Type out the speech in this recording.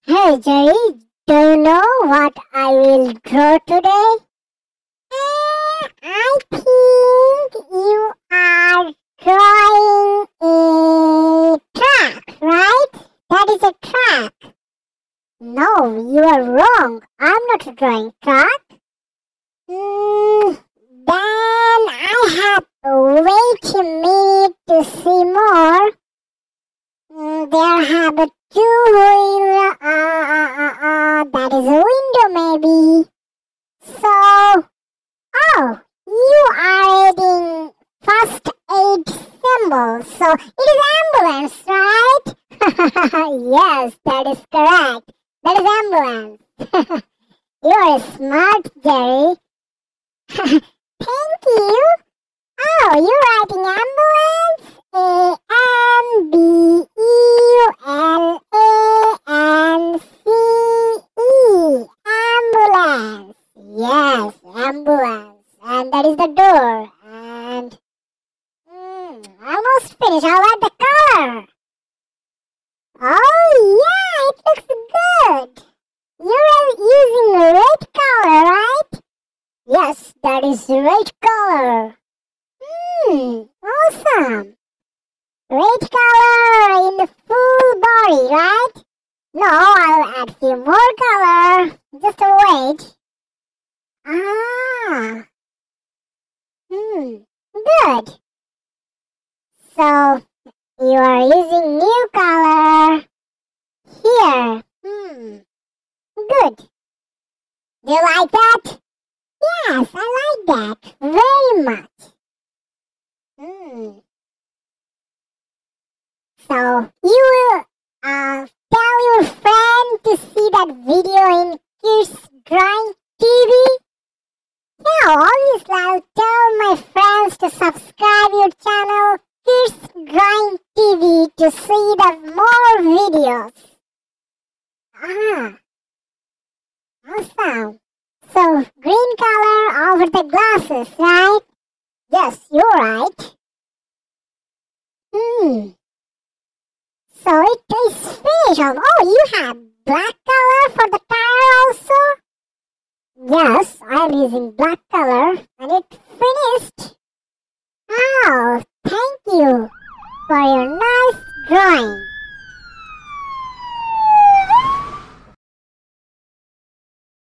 Hey Jerry, do you know what I will draw today? I think you are drawing a truck, right? That is a truck. No, you are wrong. I'm not drawing truck. Then I have to wait a minute to see more. There have a two-wheel, that is a window maybe. So, oh, you are adding first aid symbol. So, it is ambulance, right? Yes, that is correct. That is ambulance. You are smart, Jerry. Thank you. Oh, you're writing ambulance? A-M-B-U-L-A-N-C-E. Ambulance. Yes, ambulance. And that is the door. And almost finished. How about the color? Oh, yeah, it looks good. You're using red color, right? Yes, that is red color. Awesome. Red color in the full body, right? No, I'll add few more color. Just wait. Good. So, you are using new color here. Good. Do you like that? Yes, I like that very much. So, you will tell your friend to see that video in Kids Drawing TV? Yeah, obviously I'll tell my friends to subscribe your channel Kids Drawing TV to see the more videos. Awesome. So, green color over the glasses, right? Yes, you're right. So it is finished. Oh, you have black color for the tire also? Yes, I'm using black color and it finished. Oh, thank you for your nice drawing.